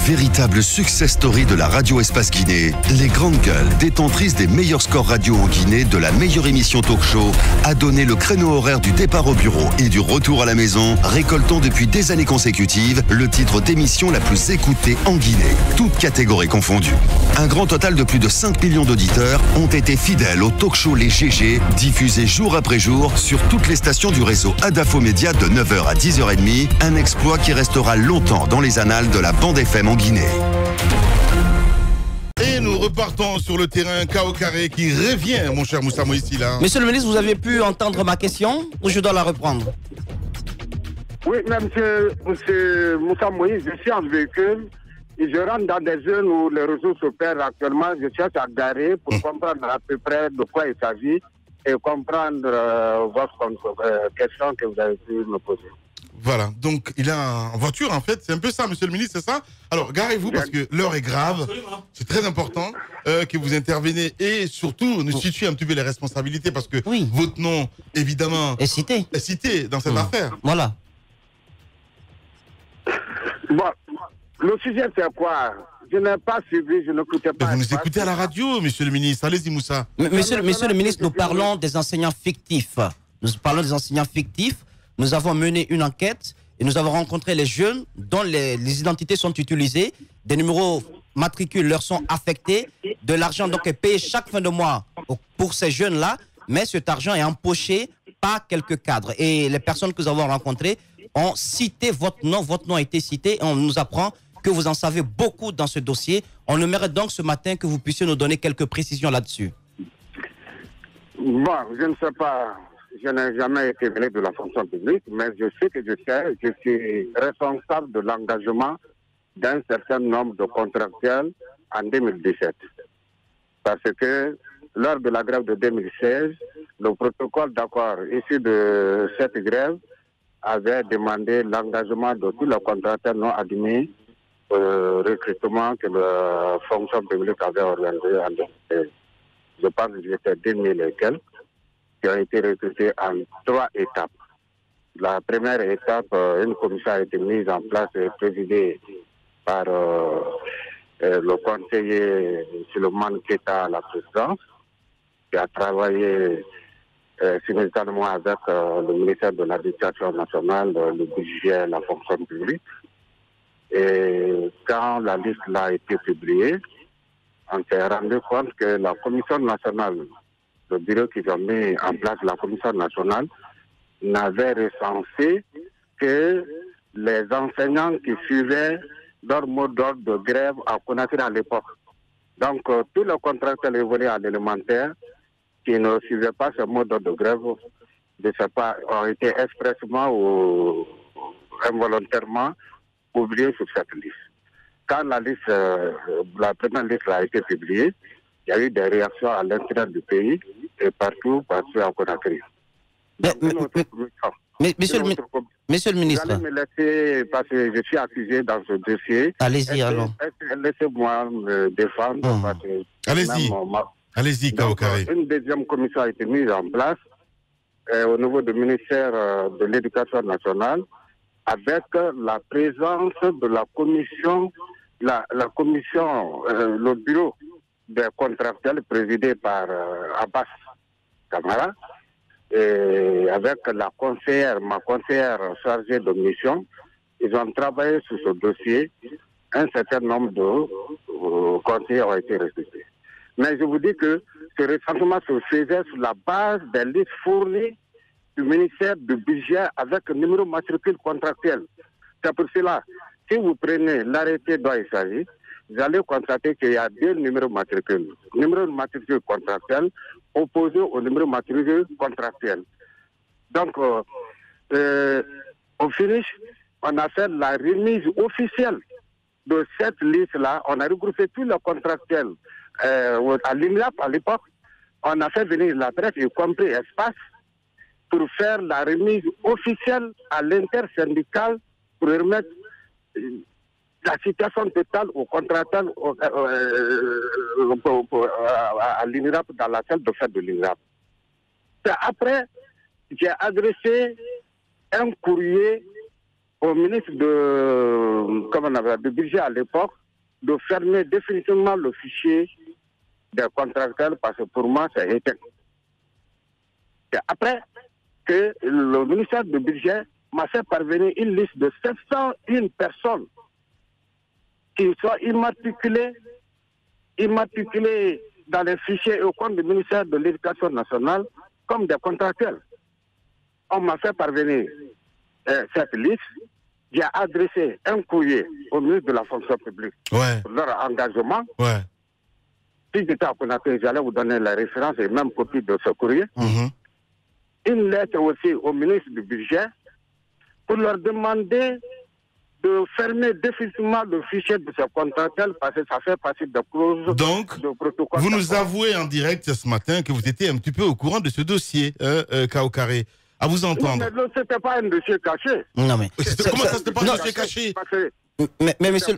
Véritable success story de la radio Espace Guinée, les grandes gueules, détentrices des meilleurs scores radio en Guinée, de la meilleure émission talk show, a donné le créneau horaire du départ au bureau et du retour à la maison, récoltant depuis des années consécutives le titre d'émission la plus écoutée en Guinée, toutes catégories confondues. Un grand total de plus de 5 millions d'auditeurs ont été fidèles au talk show Les GG, diffusé jour après jour sur toutes les stations du réseau Adafo Média de 9h à 10h30, un exploit qui restera longtemps dans les annales de la bande FM en Guinée. Et nous repartons sur le terrain Kao Carré qui revient, mon cher Moussa Moïsi là. Monsieur le ministre, vous avez pu entendre ma question ou je dois la reprendre? Oui, mais monsieur Moussa Moïse, je suis en véhicule et je rentre dans des zones où les réseaux s'opèrent actuellement. Je cherche à garer pour comprendre à peu près de quoi il s'agit et comprendre votre question que vous avez pu me poser. Voilà, donc il est en voiture en fait, c'est un peu ça, monsieur le ministre, c'est ça? Alors, garez-vous parce que l'heure est grave, c'est très important que vous intervenez et surtout nous situez un petit peu les responsabilités parce que votre nom, évidemment, est cité dans cette affaire. Voilà. Bon, le sujet c'est quoi? Je n'ai pas suivi, je n'écoutais pas. Mais vous nous écoutez à la radio, monsieur le ministre, allez-y Moussa. Monsieur le ministre, nous parlons des enseignants fictifs. Nous parlons des enseignants fictifs. Nous avons mené une enquête et nous avons rencontré les jeunes dont les identités sont utilisées, des numéros matricules leur sont affectés, de l'argent donc est payé chaque fin de mois pour ces jeunes-là, mais cet argent est empoché par quelques cadres. Et les personnes que nous avons rencontrées ont cité votre nom a été cité et on nous apprend que vous en savez beaucoup dans ce dossier. On aimerait donc ce matin que vous puissiez nous donner quelques précisions là-dessus. Bon, je ne sais pas. Je n'ai jamais été ministre de la fonction publique, mais je sais que je suis responsable de l'engagement d'un certain nombre de contractuels en 2017. Parce que lors de la grève de 2016, le protocole d'accord issu de cette grève avait demandé l'engagement de tous les contractuels non admis au recrutement que la fonction publique avait organisé en 2016. Je pense que j'étais 2000 et quelques. Qui ont été recrutés en 3 étapes. La première étape, une commission a été mise en place et présidée par le conseiller Suleiman Keita à la présidence, qui a travaillé simultanément avec le ministère de l'Éducation nationale, le budget, la fonction publique. Et quand la liste a été publiée, on s'est rendu compte que la commission nationale, le bureau qu'ils ont mis en place, la commission nationale, n'avait recensé que les enseignants qui suivaient leur mode d'ordre de grève à Conakry à l'époque. Donc, tous les contractuels évolués à l'élémentaire qui ne suivaient pas ce mode d'ordre de grève, je ne sais pas, ont été expressément ou involontairement oubliés sur cette liste. Quand la première liste a été publiée, il y a eu des réactions à l'intérieur du pays et partout à Conakry. Monsieur le ministre. Vous allez me laisser, parce que je suis accusé dans ce dossier. Allez-y, alors. Laissez-moi me défendre. Allez-y, Kao Carré. Une deuxième commission a été mise en place au niveau du ministère de l'Éducation nationale avec la présence de la commission, le bureau des contractuels présidé par Abbas Kamara et avec ma conseillère chargée de mission. Ils ont travaillé sur ce dossier. Un certain nombre de conseillers ont été recrutés. Mais je vous dis que ce recensement se faisait sur la base des listes fournies du ministère du budget avec un numéro matricule contractuel. C'est pour cela, si vous prenez l'arrêté dont il s'agit, vous allez constater qu'il y a 2 numéros matricules. Numéro matricule contractuel opposé au numéro matricule contractuel. Donc, au finish, on a fait la remise officielle de cette liste-là. On a regroupé tous les contractuels à l'INRAP à l'époque. On a fait venir la presse, y compris Espace, pour faire la remise officielle à l'intersyndicale pour remettre la situation totale au contractuel à l'INRAP, dans la salle de fête de l'INRAP. Après, j'ai adressé un courrier au ministre de budget à l'époque de fermer définitivement le fichier des contractuels parce que pour moi, c'est éteint. C'est après que le ministère du budget m'a fait parvenir une liste de 701 personnes qui sont immatriculées dans les fichiers et au compte du ministère de l'Éducation nationale comme des contractuels. On m'a fait parvenir cette liste. J'ai adressé un courrier au ministre de la fonction publique pour leur engagement. Ouais. Si j'étais à Konaté, j'allais vous donner la référence et même copie de ce courrier. Une lettre aussi au ministre du budget pour leur demander de fermer définitivement le fichier de ce contractuel parce que ça fait partie de clauses de protocole. Vous nous avouez en direct ce matin que vous étiez un petit peu au courant de ce dossier, Kaokare. À vous entendre. Non, mais ce n'était pas un dossier caché. Non, mais. Comment ça, c'était pas un dossier caché? Mais monsieur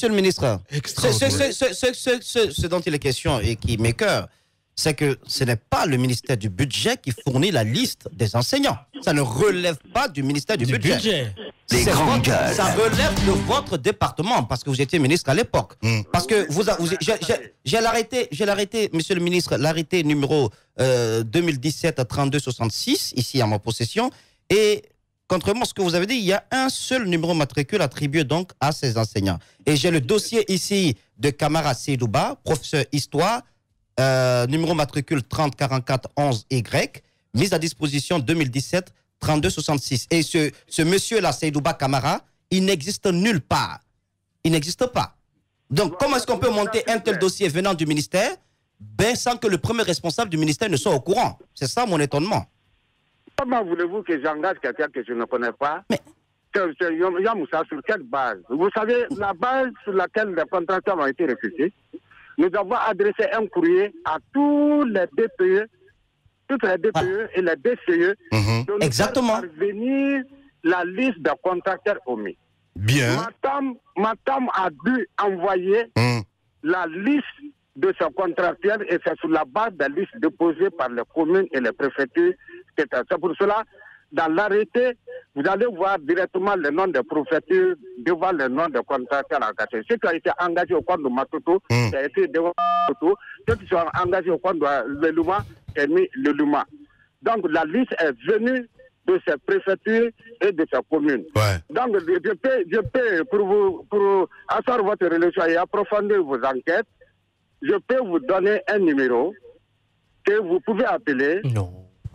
le ministre, ce dont il est question et qui m'écoeure, c'est que ce n'est pas le ministère du budget qui fournit la liste des enseignants. Ça ne relève pas du ministère du budget. Ça relève de votre département, parce que vous étiez ministre à l'époque. Parce que j'ai l'arrêté, monsieur le ministre, l'arrêté numéro 2017-3266, ici en ma possession, et contrairement à ce que vous avez dit, il y a un seul numéro matricule attribué donc à ces enseignants. Et j'ai le dossier ici de Kamara Seydouba, professeur histoire, numéro matricule 304411Y, mise à disposition 2017-3266. Et ce monsieur-là, Seydouba Kamara, il n'existe nulle part. Il n'existe pas. Donc, comment est-ce qu'on peut monter un tel dossier venant du ministère sans que le premier responsable du ministère ne soit au courant? C'est ça mon étonnement. Comment voulez-vous que j'engage quelqu'un que je ne connais pas? Mais... Yamoussa, sur quelle base? Vous savez, la base sur laquelle les contracteurs ont été recrutés, nous avons adressé un courrier à tous les DPE, toutes les DPE et les DCE, de nous faire parvenir la liste des contracteurs omis. Bien. Matam a dû envoyer la liste de ces contractuels et c'est sur la base de la liste déposée par les communes et les préfectures. C'est pour cela, dans l'arrêté, vous allez voir directement le nom des préfectures devant le nom des contracteurs engagés. Ceux qui ont été engagés au compte de Matoto, ça a été devant Matoto. Ceux qui sont engagés au compte de Luma, c'est mis le Luma. Donc la liste est venue de ces préfectures et de ces communes. Donc je peux pour asseoir votre relation et approfondir vos enquêtes, je peux vous donner un numéro que vous pouvez appeler. Non.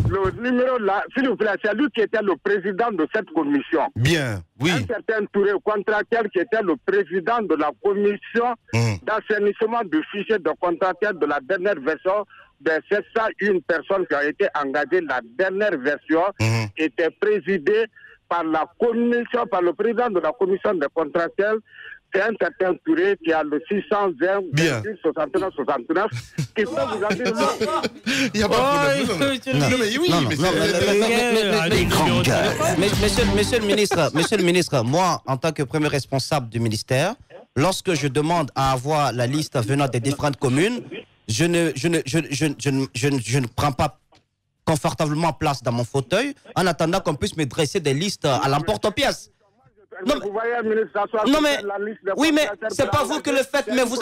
Le numéro là, s'il vous plaît, c'est lui qui était le président de cette commission. Bien, oui. Un certain Touré contracteur qui était le président de la commission d'assainissement du fichier de contracteur de la dernière version de 701 personnes qui ont été engagées. La dernière version était présidée par la commission, par le président de la commission des contracteurs. C'est un certain Touré qui a le 620 69 69 qui peut vous en dire non. Il n'y a pas de problème. Monsieur le ministre, moi, en tant que premier responsable du ministère, lorsque je demande à avoir la liste venant des différentes communes, je ne prends pas confortablement place dans mon fauteuil en attendant qu'on puisse me dresser des listes à l'emporte-pièce. Non, vous voyez, ministre, oui, mais c'est pas vous que le faites, mais vous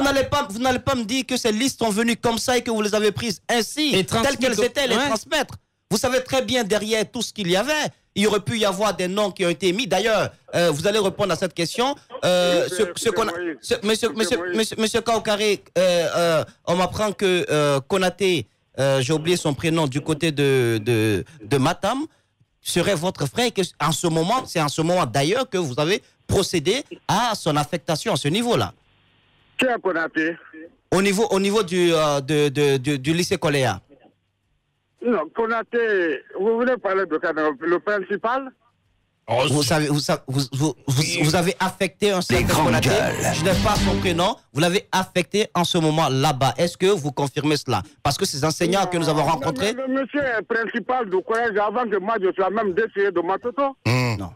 n'allez pas me dire que ces listes sont venues comme ça et que vous les avez prises ainsi, telles qu'elles étaient, les transmettre. Vous savez très bien derrière tout ce qu'il y avait, il y aurait pu y avoir des noms qui ont été mis. D'ailleurs, vous allez répondre à cette question. Monsieur Kaokare, on m'apprend que Konaté, j'ai oublié son prénom, du côté de Matam, serait votre frère et que c'est en ce moment d'ailleurs que vous avez procédé à son affectation à ce niveau-là. Qui a Konaté? Au niveau du lycée Coléa. Non, Konaté, vous voulez parler de le principal? Vous avez affecté un certain Konaté, je n'ai pas son prénom, vous l'avez affecté en ce moment là-bas. Est-ce que vous confirmez cela? Parce que ces enseignants que nous avons rencontrés... Le monsieur est principal du collège avant que moi je sois même DCE de Matoto. Non.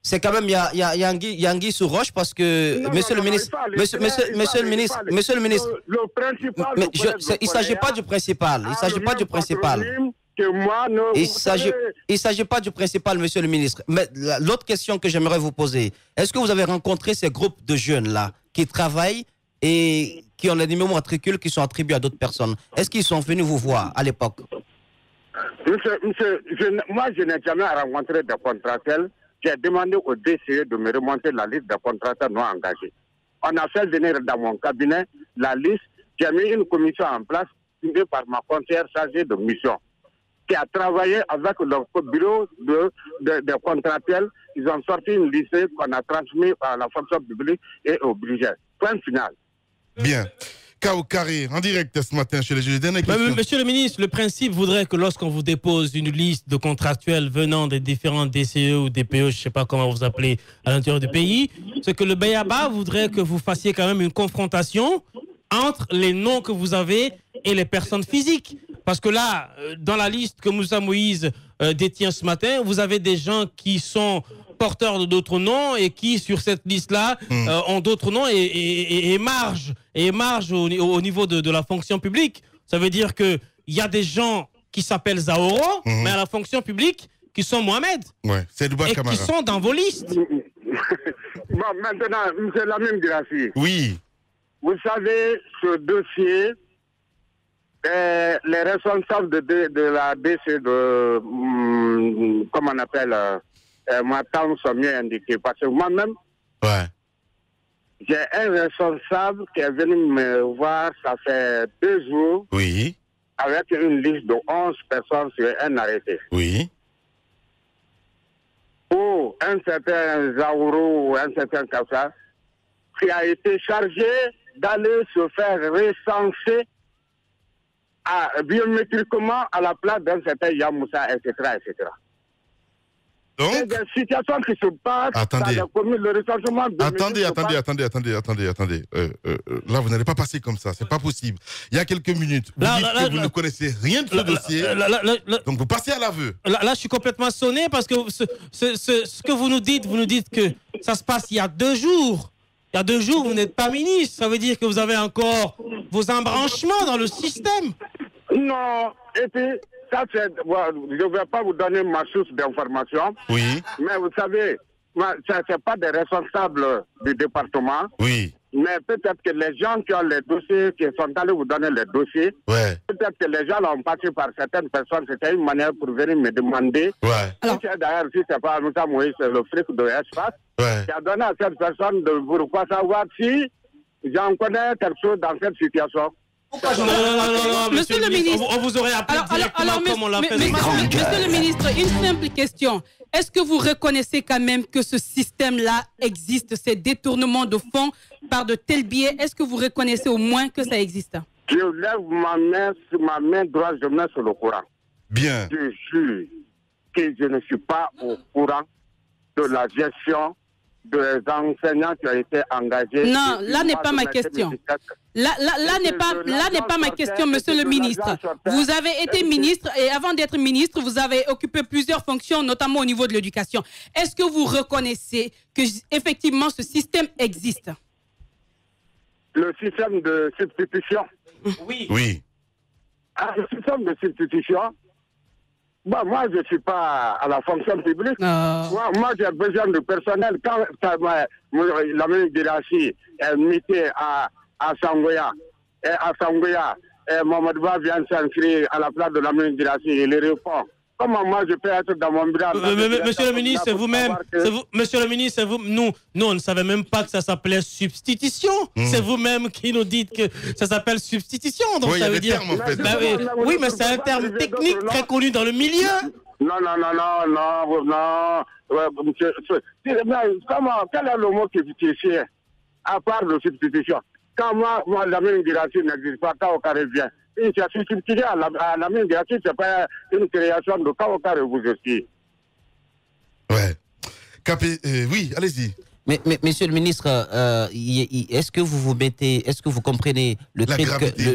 C'est quand même, il y a anguille sous roche parce que, monsieur le ministre, le principal, il ne s'agit pas du principal. Il s'agit pas du principal. que moi, il ne s'agit pas du principal, monsieur le ministre. Mais l'autre question que j'aimerais vous poser, est-ce que vous avez rencontré ces groupes de jeunes-là qui travaillent et qui ont les numéros matricules qui sont attribués à d'autres personnes? Est-ce qu'ils sont venus vous voir à l'époque? Monsieur, moi, je n'ai jamais rencontré de contractuels. J'ai demandé au DCE de me remonter la liste de contractuels non engagés. On a fait venir dans mon cabinet la liste. J'ai mis une commission en place, signée par ma conseillère chargée de mission, qui a travaillé avec le bureau de contractuels. Ils ont sorti une liste qu'on a transmise à la fonction publique et au budget. Point final. Bien. Kao Carré, en direct ce matin chez les juges. Monsieur le ministre, le principe voudrait que lorsqu'on vous dépose une liste de contractuels venant des différents DCE ou DPE, je ne sais pas comment vous appelez à l'intérieur du pays, c'est que le BABA voudrait que vous fassiez quand même une confrontation entre les noms que vous avez et les personnes physiques. Parce que là, dans la liste que Moussa Moïse détient ce matin, vous avez des gens qui sont porteurs de d'autres noms et qui, sur cette liste-là, ont d'autres noms et émargent au niveau de la fonction publique. Ça veut dire qu'il y a des gens qui s'appellent Zaoro, mais à la fonction publique, qui sont Mohamed. Ouais, c'est et qui sont dans vos listes. Bon, maintenant, M. Lamine Grassi. Oui. Vous savez, ce dossier, les responsables de la DC comment on appelle, ma tante sont mieux indiqués. Parce que moi-même, j'ai un responsable qui est venu me voir, ça fait 2 jours, avec une liste de 11 personnes sur un arrêté. Oui. Pour un certain Zaourou ou un certain Kassa, qui a été chargé d'aller se faire recenser biométriquement à la place d'un certain Yamoussa, etc., etc. Donc, c'est des situations qui se passent dans la commune, le recensement attendez. Là, vous n'allez pas passer comme ça, c'est pas possible. Il y a quelques minutes, vous dites que vous ne connaissez rien de ce dossier, donc vous passez à l'aveu. Là, je suis complètement sonné parce que ce que vous nous dites que ça se passe il y a 2 jours. Il y a 2 jours, vous n'êtes pas ministre. Ça veut dire que vous avez encore vos embranchements dans le système. Non, et puis, ça, je ne vais pas vous donner ma source d'information. Oui. Mais vous savez, ce n'est pas des responsables du département. Oui. Mais peut-être que les gens qui ont les dossiers, qui sont allés vous donner les dossiers, peut-être que les gens l'ont passé par certaines personnes. C'était une manière pour venir me demander. D'ailleurs, si ce n'est pas Moussa Moïse, c'est le fric de Espace, qui a donné à cette personne de vous savoir si j'en connais quelque chose dans cette situation. Non, monsieur le ministre, on vous aurait appelé directement comme on l'a fait. Monsieur le ministre, une simple question. Est-ce que vous reconnaissez quand même que ce système-là existe, ces détournements de fonds par de tels biais? Est-ce que vous reconnaissez au moins que ça existe? Je lève ma main droite, je mets sur le courant. Bien. Je jure que je ne suis pas au courant de la gestion des enseignants qui ont été engagés. Non, là n'est pas ma question. Là n'est pas ma question, monsieur le ministre. Vous avez été ministre et avant d'être ministre, vous avez occupé plusieurs fonctions, notamment au niveau de l'éducation. Est-ce que vous reconnaissez que effectivement ce système existe? Le système de substitution. Oui. Oui. Le système de substitution. Moi, je ne suis pas à la fonction publique. Moi, j'ai besoin de personnel. Quand la ministre Guirassy est mutée à Sangoya, et Mohamed Ba vient s'inscrire à la place de la ministre Guirassy, il répond. Comment moi je peux être dans mon bureau? Monsieur le ministre, c'est vous-même. Monsieur le ministre, nous, on ne savait même pas que ça s'appelait substitution. C'est vous-même qui nous dites que ça s'appelle substitution. Donc ça veut dire. Termes, en fait. Oui, mais c'est un terme technique très connu dans le milieu. Non. Monsieur, quel est le mot qui est ici, à part de substitution? Quand moi la même direction n'existe pas, quand au carré vient. Et c'est substitué à la même direction, ce n'est pas une création de quand au carré vous aussi. Oui, allez-y. Mais monsieur le ministre, est-ce que vous comprenez le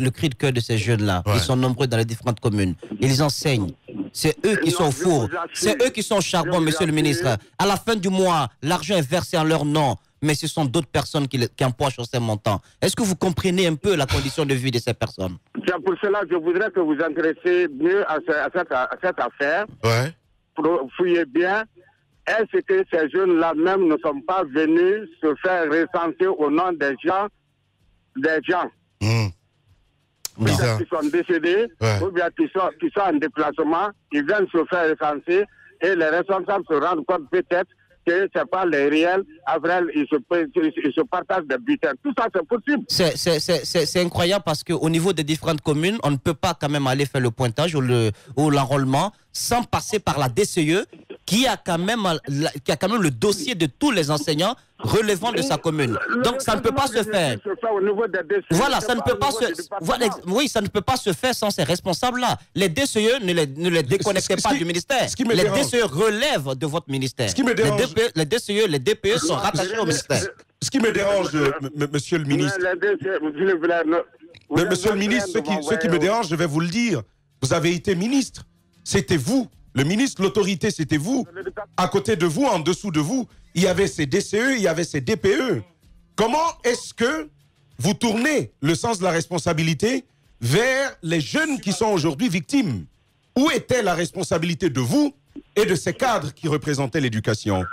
cri de cœur de ces jeunes-là? Ils sont nombreux dans les différentes communes. Ils enseignent. C'est eux qui sont au four. C'est eux qui sont au charbon, monsieur le ministre. À la fin du mois, l'argent est versé en leur nom. mais ce sont d'autres personnes qui empochent ces montants. Est-ce que vous comprenez un peu la condition de vie de ces personnes? C'est pour cela que je voudrais que vous intéressiez mieux à cette affaire. Ouais. Fouillez bien. Est-ce que ces jeunes-là même ne sont pas venus se faire recenser au nom des gens qui sont décédés, ou bien qui sont en déplacement, ils viennent se faire recenser et les responsables se rendent compte peut-être que ce n'est pas les réels, après ils se partagent des bulletins. Tout ça, c'est possible. C'est incroyable parce qu'au niveau des différentes communes, on ne peut pas quand même aller faire le pointage ou l'enrôlement sans passer par la DCE qui a quand même le dossier de tous les enseignants relevant de sa commune. Donc ça ne peut pas se faire. Voilà, ça ne peut pas se oui, ça ne peut pas se faire sans ces responsables-là. Les DCE ne les déconnectez pas du ministère. Les DCE relèvent de votre ministère. Ce qui me dérange, les DCE, les DPE sont rattachés au ministère. Ce qui me dérange, monsieur le ministre, monsieur le ministre, ce qui me dérange, je vais vous le dire, vous avez été ministre. C'était vous, le ministre, l'autorité, c'était vous. À côté de vous, en dessous de vous, il y avait ces DCE, il y avait ces DPE. Comment est-ce que vous tournez le sens de la responsabilité vers les jeunes qui sont aujourd'hui victimes? Où était la responsabilité de vous et de ces cadres qui représentaient l'éducation?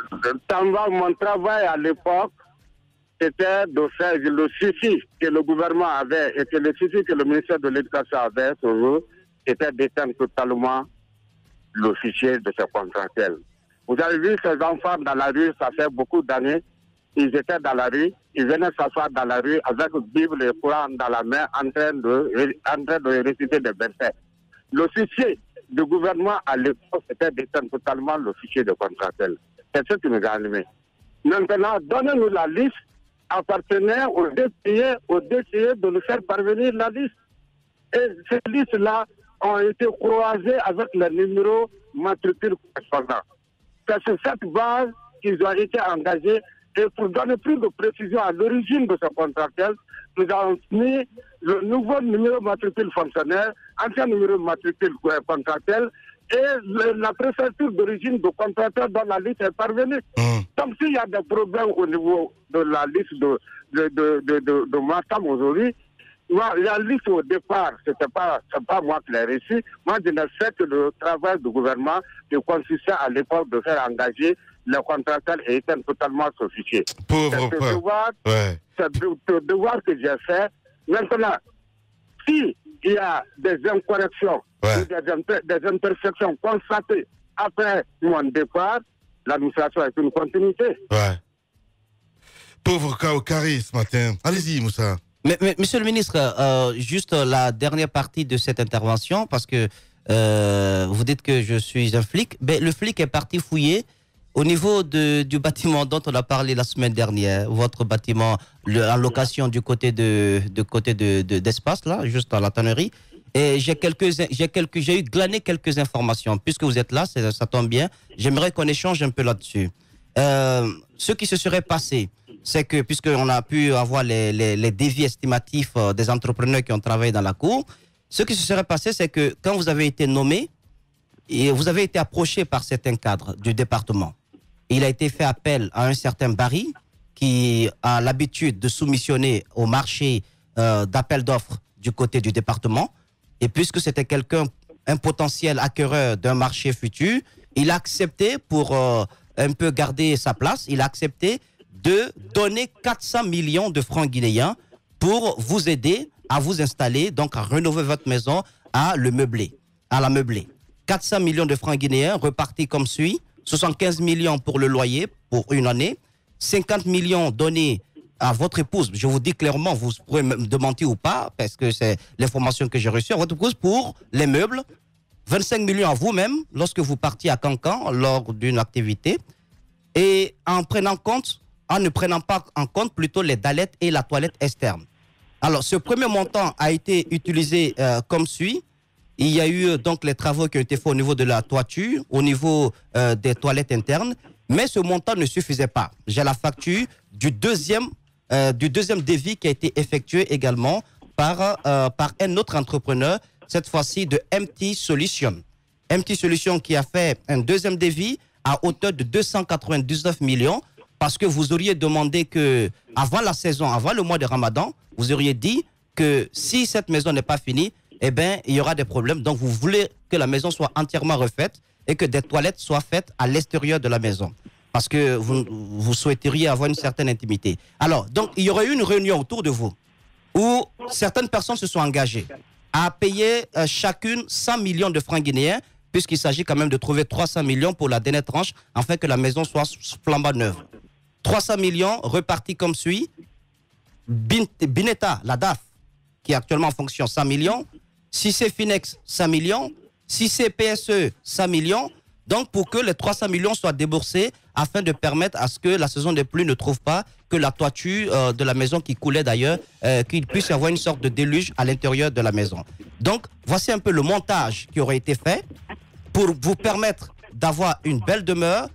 Mon travail à l'époque, c'était de faire le souci que le gouvernement avait et que le souci que le ministère de l'Éducation avait sur eux, c'était d'éteindre totalement le fichier de ces contractuels. Vous avez vu ces enfants dans la rue, ça fait beaucoup d'années, ils étaient dans la rue, ils venaient s'asseoir dans la rue avec Bible et Coran dans la main en train de réciter des versets. Le fichier du gouvernement à l'époque, c'était d'éteindre totalement le fichier de contractuels. C'est ce qui nous a animés. Maintenant, donnez-nous la liste appartenant aux DCE de nous faire parvenir la liste. Et ces listes-là ont été croisées avec les numéros matricules correspondants. C'est sur cette base qu'ils ont été engagés. Et pour donner plus de précision à l'origine de ce contractuel, nous avons mis le nouveau numéro matricule fonctionnaire, ancien numéro matricule contractuel et la préfecture d'origine du contractuel dont la liste est parvenue. Donc s'il y a des problèmes au niveau de la liste de Matam aujourd'hui, la liste au départ, c'est pas moi qui l'ai reçue. Moi, je n'ai fait que le travail du gouvernement qui consistait à l'époque de faire engager les contractuels et étaient totalement ce fichier. Pauvre c'est le devoir que j'ai fait. Maintenant, s'il y a des incorrections, des imperfections constatées après mon départ, l'administration est une continuité. Pauvre Kaokari ce matin. Allez-y, Moussa. Mais, monsieur le ministre, juste la dernière partie de cette intervention, parce que vous dites que je suis un flic. Mais le flic est parti fouiller au niveau du bâtiment dont on a parlé la semaine dernière, votre bâtiment en location du côté d'espace, là, juste à la tannerie. Et j'ai eu glané quelques informations. Puisque vous êtes là, ça tombe bien. J'aimerais qu'on échange un peu là-dessus. Ce qui se serait passé, c'est que, puisqu'on a pu avoir les devis estimatifs des entrepreneurs qui ont travaillé dans la cour, ce qui se serait passé, c'est que quand vous avez été nommé, et vous avez été approché par certains cadres du département, il a été fait appel à un certain Barry qui a l'habitude de soumissionner au marché d'appel d'offres du côté du département. Et puisque c'était un potentiel acquéreur d'un marché futur, il a accepté, pour un peu garder sa place, il a accepté de donner 400 millions de francs guinéens pour vous aider à vous installer, donc à rénover votre maison, à la meubler. 400 millions de francs guinéens repartis comme suit: 75 millions pour le loyer pour une année, 50 millions donnés à votre épouse. Je vous dis clairement, vous pourrez me démentir ou pas, parce que c'est l'information que j'ai reçue, à votre épouse pour les meubles, 25 millions à vous-même lorsque vous partiez à Cancan lors d'une activité, et en ne prenant pas en compte plutôt les dallettes et la toilette externe. Alors, ce premier montant a été utilisé comme suit. Il y a eu donc les travaux qui ont été faits au niveau de la toiture, au niveau des toilettes internes, mais ce montant ne suffisait pas. J'ai la facture du deuxième devis qui a été effectué également par un autre entrepreneur, cette fois-ci de MT Solution. MT Solution qui a fait un deuxième devis à hauteur de 299 millions Parce que vous auriez demandé que, avant la saison, avant le mois de Ramadan, vous auriez dit que si cette maison n'est pas finie, eh bien, il y aura des problèmes. Donc, vous voulez que la maison soit entièrement refaite et que des toilettes soient faites à l'extérieur de la maison. Parce que vous souhaiteriez avoir une certaine intimité. Alors, donc, il y aurait eu une réunion autour de vous où certaines personnes se sont engagées à payer chacune 100 millions de francs guinéens, puisqu'il s'agit quand même de trouver 300 millions pour la dernière tranche, afin que la maison soit flambant neuve. 300 millions repartis comme suit. Bineta, la DAF, qui est actuellement en fonction, 100 millions. Si c'est Finex, 100 millions. Si c'est PSE, 100 millions. Donc, pour que les 300 millions soient déboursés afin de permettre à ce que la saison des pluies ne trouve pas que la toiture de la maison qui coulait d'ailleurs, qu'il puisse y avoir une sorte de déluge à l'intérieur de la maison. Donc, voici un peu le montage qui aurait été fait pour vous permettre d'avoir une belle demeure.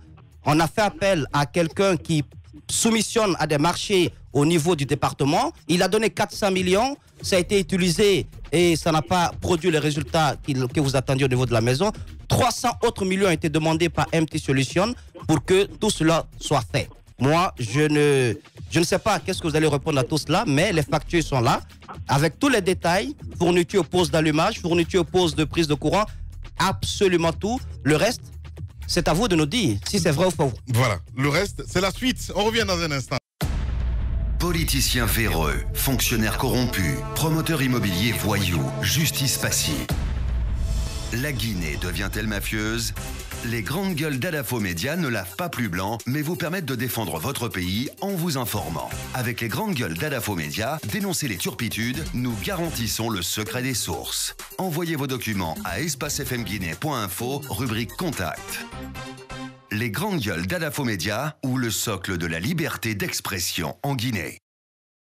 On a fait appel à quelqu'un qui soumissionne à des marchés au niveau du département. Il a donné 400 millions. Ça a été utilisé et ça n'a pas produit les résultats que vous attendiez au niveau de la maison. 300 autres millions ont été demandés par MT Solutions pour que tout cela soit fait. Moi, je ne sais pas qu'est-ce que vous allez répondre à tout cela, mais les factures sont là, avec tous les détails, fourniture, pose d'allumage, fourniture, pose de prise de courant, absolument tout. Le reste, c'est à vous de nous dire si c'est vrai ou faux. Voilà, le reste, c'est la suite. On revient dans un instant. Politiciens véreux, fonctionnaires corrompus, promoteurs immobiliers voyous, justice passive. La Guinée devient-elle mafieuse? Les grandes gueules d'Adafo Média ne lavent pas plus blanc, mais vous permettent de défendre votre pays en vous informant. Avec les grandes gueules d'Adafo Média, dénoncez les turpitudes, nous garantissons le secret des sources. Envoyez vos documents à espacefmguinée.info, rubrique Contact. Les grandes gueules d'Adafo Média ou le socle de la liberté d'expression en Guinée.